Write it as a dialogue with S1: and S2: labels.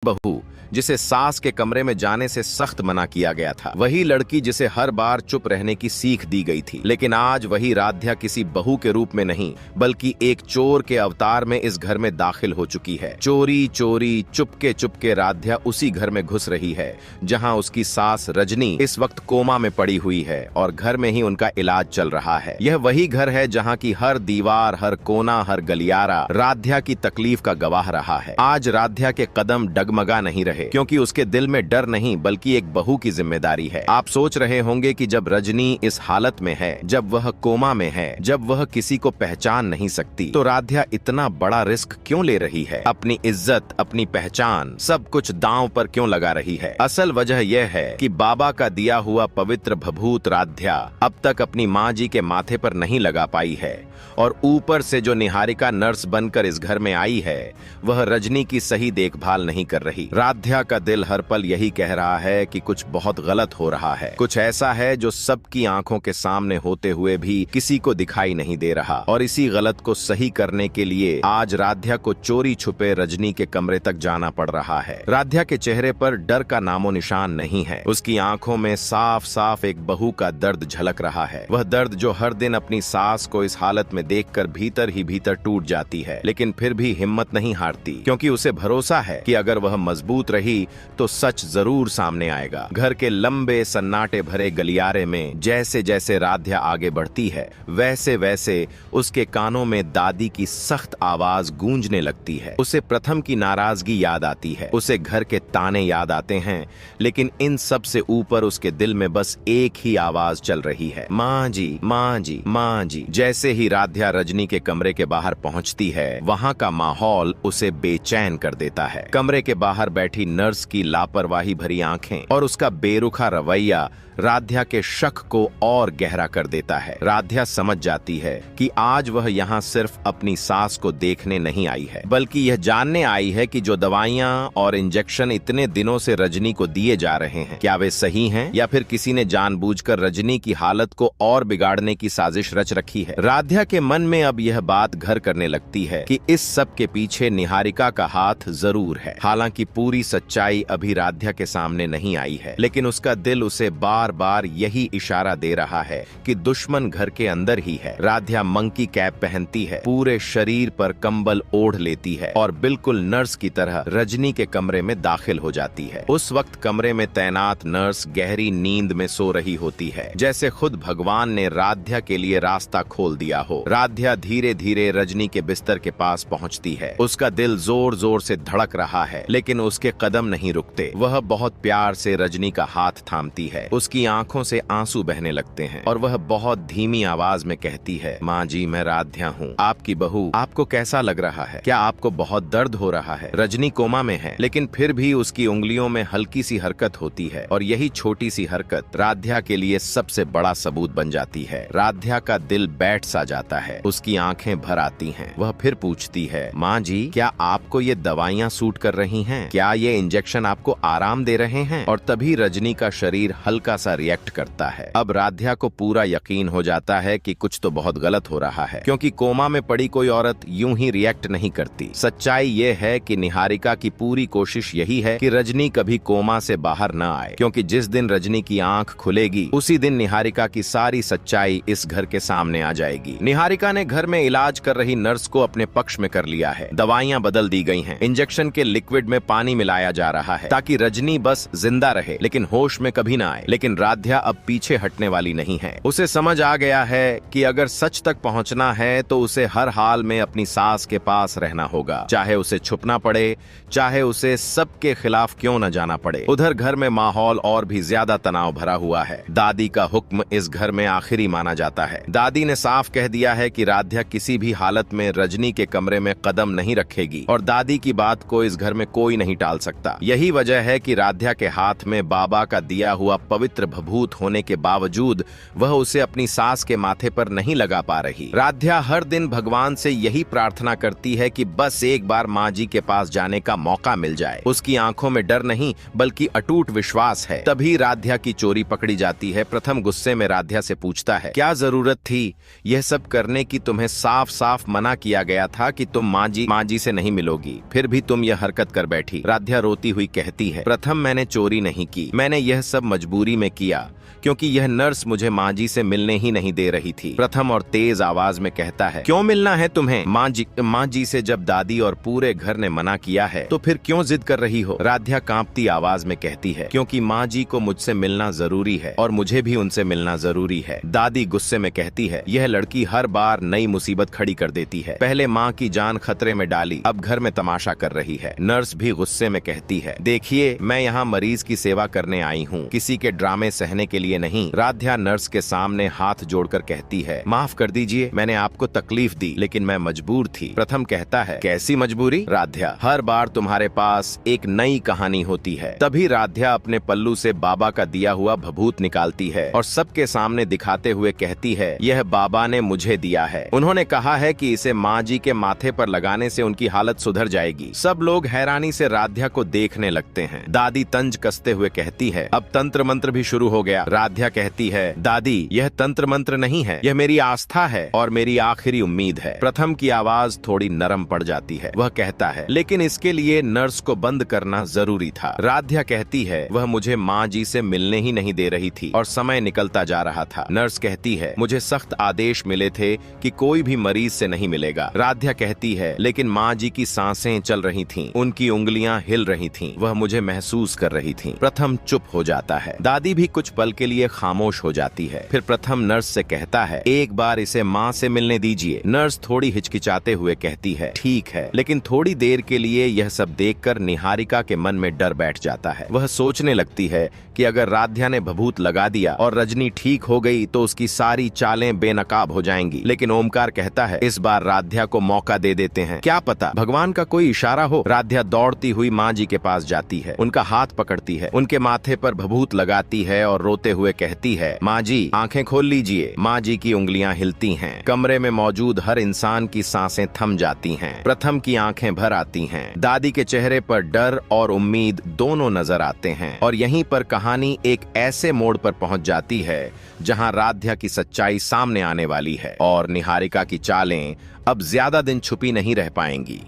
S1: बहू जिसे सास के कमरे में जाने से सख्त मना किया गया था, वही लड़की जिसे हर बार चुप रहने की सीख दी गई थी। लेकिन आज वही राध्या किसी बहू के रूप में नहीं बल्कि एक चोर के अवतार में इस घर में दाखिल हो चुकी है। चोरी चोरी चुपके चुपके राध्या उसी घर में घुस रही है जहां उसकी सास रजनी इस वक्त कोमा में पड़ी हुई है और घर में ही उनका इलाज चल रहा है। यह वही घर है जहां की हर दीवार, हर कोना, हर गलियारा राध्या की तकलीफ का गवाह रहा है। आज राध्या के कदम डगमगा नहीं रहे क्योंकि उसके दिल में डर नहीं बल्कि एक बहू की जिम्मेदारी है। आप सोच रहे होंगे कि जब रजनी इस हालत में है, जब वह कोमा में है, जब वह किसी को पहचान नहीं सकती, तो राध्या इतना बड़ा रिस्क क्यों ले रही है? अपनी इज्जत, अपनी पहचान, सब कुछ दांव पर क्यों लगा रही है? असल वजह यह है कि बाबा का दिया हुआ पवित्र भभूत राध्या अब तक अपनी माँ जी के माथे पर नहीं लगा पाई है और ऊपर से जो निहारिका नर्स बनकर इस घर में आई है वह रजनी की सही देखभाल नहीं कर रही। राध्या का दिल हर पल यही कह रहा है कि कुछ बहुत गलत हो रहा है, कुछ ऐसा है जो सबकी आंखों के सामने होते हुए भी किसी को दिखाई नहीं दे रहा। और इसी गलत को सही करने के लिए आज राध्या को चोरी छुपे रजनी के कमरे तक जाना पड़ रहा है। राध्या के चेहरे पर डर का नामो निशान नहीं है, उसकी आंखों में साफ साफ एक बहू का दर्द झलक रहा है। वह दर्द जो हर दिन अपनी सास को इस हालत में देखकर भीतर ही भीतर टूट जाती है, लेकिन फिर भी हिम्मत नहीं हारती क्योंकि उसे भरोसा है कि अगर वह मजबूत रही तो सच जरूर सामने आएगा। घर के लंबे सन्नाटे भरे गलियारे में जैसे जैसे राध्या आगे बढ़ती है वैसे वैसे उसके कानों में दादी की सख्त आवाज गूंजने लगती है। उसे प्रथम की नाराजगी याद आती है, उसे घर के ताने याद आते हैं, लेकिन इन सब से ऊपर उसके दिल में बस एक ही आवाज चल रही है, माँ जी, माँ जी, माँ जी। जैसे ही राध्या रजनी के कमरे के बाहर पहुंचती है वहां का माहौल उसे बेचैन कर देता है। कमरे के बाहर बैठी नर्स की लापरवाही भरी आंखें और उसका बेरुखा रवैया राध्या के शक को और गहरा कर देता है। राध्या समझ जाती है कि आज वह यहाँ सिर्फ अपनी सास को देखने नहीं आई है बल्कि यह जानने आई है कि जो दवाइयाँ और इंजेक्शन इतने दिनों से रजनी को दिए जा रहे हैं क्या वे सही हैं या फिर किसी ने जानबूझकर रजनी की हालत को और बिगाड़ने की साजिश रच रखी है। राध्या के मन में अब यह बात घर करने लगती है कि इस सब के पीछे निहारिका का हाथ जरूर है। हालांकि पूरी सच्चाई अभी राध्या के सामने नहीं आई है, लेकिन उसका दिल उसे बार बार यही इशारा दे रहा है कि दुश्मन घर के अंदर ही है। राध्या मंकी कैप पहनती है, पूरे शरीर पर कंबल ओढ़ लेती है और बिल्कुल नर्स की तरह रजनी के कमरे में दाखिल हो जाती है। उस वक्त कमरे में तैनात नर्स गहरी नींद में सो रही होती है, जैसे खुद भगवान ने राध्या के लिए रास्ता खोल दिया हो। राध्या धीरे धीरे रजनी के बिस्तर के पास पहुंचती है। उसका दिल जोर जोर से धड़क रहा है, लेकिन उसके कदम नहीं रुकते। वह बहुत प्यार से रजनी का हाथ थामती है, उसकी आंखों से आंसू बहने लगते हैं और वह बहुत धीमी आवाज में कहती है, माँ जी, मैं राध्या हूँ, आपकी बहू। आपको कैसा लग रहा है? क्या आपको बहुत दर्द हो रहा है? रजनी कोमा में है, लेकिन फिर भी उसकी उंगलियों में हल्की सी हरकत होती है और यही छोटी सी हरकत राध्या के लिए सबसे बड़ा सबूत बन जाती है। राध्या का दिल बैठ सा जाता है, उसकी आंखें भर आती हैं। वह फिर पूछती है, माँ जी, क्या आपको ये दवाइयाँ सूट कर रही हैं? क्या ये इंजेक्शन आपको आराम दे रहे हैं? और तभी रजनी का शरीर हल्का सा रिएक्ट करता है। अब राध्या को पूरा यकीन हो जाता है कि कुछ तो बहुत गलत हो रहा है, क्योंकि कोमा में पड़ी कोई औरत यूं ही रिएक्ट नहीं करती। सच्चाई ये है कि निहारिका की पूरी कोशिश यही है कि रजनी कभी कोमा से बाहर न आए, क्योंकि जिस दिन रजनी की आंख खुलेगी उसी दिन निहारिका की सारी सच्चाई इस घर के सामने आ जाएगी। निहारिका ने घर में इलाज कर रही नर्स को अपने पक्ष में कर लिया है। दवाइयाँ बदल दी गई हैं, इंजेक्शन के लिक्विड में पानी मिलाया जा रहा है ताकि रजनी बस जिंदा रहे लेकिन होश में कभी न आए। लेकिन राध्या अब पीछे हटने वाली नहीं है। उसे समझ आ गया है कि अगर सच तक पहुंचना है तो उसे हर हाल में अपनी सास के पास रहना होगा, चाहे उसे छुपना पड़े, चाहे उसे सबके खिलाफ क्यों न जाना पड़े। उधर घर में माहौल और भी ज्यादा तनाव भरा हुआ है। दादी का हुक्म इस घर में आखिरी माना जाता है। दादी ने साफ कह दिया है कि राध्या किसी भी हालत में रजनी के कमरे में कदम नहीं रखेगी और दादी की बात को इस घर में कोई नहीं टाल सकता। यही वजह है कि राध्या के हाथ में बाबा का दिया हुआ पवित्र नेत्र भभूत होने के बावजूद वह उसे अपनी सास के माथे पर नहीं लगा पा रही। राध्या हर दिन भगवान से यही प्रार्थना करती है कि बस एक बार माँ जी के पास जाने का मौका मिल जाए। उसकी आंखों में डर नहीं बल्कि अटूट विश्वास है। तभी राध्या की चोरी पकड़ी जाती है। प्रथम गुस्से में राध्या से पूछता है, क्या जरूरत थी यह सब करने की? तुम्हें साफ साफ मना किया गया था कि तुम माँ जी से नहीं मिलोगी, फिर भी तुम यह हरकत कर बैठी। राध्या रोती हुई कहती है, प्रथम मैंने चोरी नहीं की, मैंने यह सब मजबूरी में किया क्योंकि यह नर्स मुझे माँ जी से मिलने ही नहीं दे रही थी। प्रथम और तेज आवाज में कहता है, क्यों मिलना है तुम्हें? माँ जी से जब दादी और पूरे घर ने मना किया है तो फिर क्यों जिद कर रही हो? राध्या कांपती आवाज में कहती है, क्योंकि माँ जी को मुझसे मिलना जरूरी है और मुझे भी उनसे मिलना जरूरी है। दादी गुस्से में कहती है, यह लड़की हर बार नई मुसीबत खड़ी कर देती है। पहले माँ की जान खतरे में डाली, अब घर में तमाशा कर रही है। नर्स भी गुस्से में कहती है, देखिए मैं यहाँ मरीज की सेवा करने आई हूँ, किसी के ड्रामे सहने के लिए नहीं। राध्या नर्स के सामने हाथ जोड़कर कहती है, माफ कर दीजिए, मैंने आपको तकलीफ दी लेकिन मैं मजबूर थी। प्रथम कहता है, कैसी मजबूरी? राध्या, हर बार तुम्हारे पास एक नई कहानी होती है। तभी राध्या अपने पल्लू से बाबा का दिया हुआ भभूत निकालती है और सबके सामने दिखाते हुए कहती है, यह बाबा ने मुझे दिया है, उन्होंने कहा है कि इसे माँ जी के माथे पर लगाने से उनकी हालत सुधर जाएगी। सब लोग हैरानी से राध्या को देखने लगते हैं। दादी तंज कसते हुए कहती है, अब तंत्र मंत्र भी शुरू हो गया। राध्या कहती है, दादी यह तंत्र मंत्र नहीं है, यह मेरी आस्था है और मेरी आखिरी उम्मीद है। प्रथम की आवाज थोड़ी नरम पड़ जाती है। वह कहता है, लेकिन इसके लिए नर्स को बंद करना जरूरी था। राध्या कहती है, वह मुझे माँ जी से मिलने ही नहीं दे रही थी और समय निकलता जा रहा था। नर्स कहती है, मुझे सख्त आदेश मिले थे कि कोई भी मरीज से नहीं मिलेगा। राध्या कहती है, लेकिन माँ जी की सांसें चल रही थीं, उनकी उंगलियां हिल रही थीं, वह मुझे महसूस कर रही थीं। प्रथम चुप हो जाता है। दादी भी कुछ पल के लिए खामोश हो जाती है। फिर प्रथम नर्स से कहता है, एक बार इसे माँ से मिलने दीजिए। नर्स थोड़ी हिचकिचाते हुए कहती है, ठीक है। लेकिन थोड़ी देर के लिए यह सब देखकर निहारिका के मन में डर बैठ जाता है। वह सोचने लगती है कि अगर राध्या ने भभूत लगा दिया और रजनी ठीक हो गई तो उसकी सारी चालें बेनकाब हो जाएंगी। लेकिन ओमकार कहता है, इस बार राध्या को मौका दे देते हैं, क्या पता भगवान का कोई इशारा हो। राध्या दौड़ती हुई माँ जी के पास जाती है, उनका हाथ पकड़ती है, उनके माथे पर भभूत लगाती है और रोते हुए कहती है, माँ जी आंखें खोल लीजिए। माँ जी की उंगलियां हिलती हैं। कमरे में मौजूद हर इंसान की सांसें थम जाती हैं। प्रथम की आंखें भर आती हैं। दादी के चेहरे पर डर और उम्मीद दोनों नजर आते हैं और यहीं पर कहानी एक ऐसे मोड़ पर पहुंच जाती है जहां राध्या की सच्चाई सामने आने वाली है और निहारिका की चालें अब ज्यादा दिन छुपी नहीं रह पाएंगी।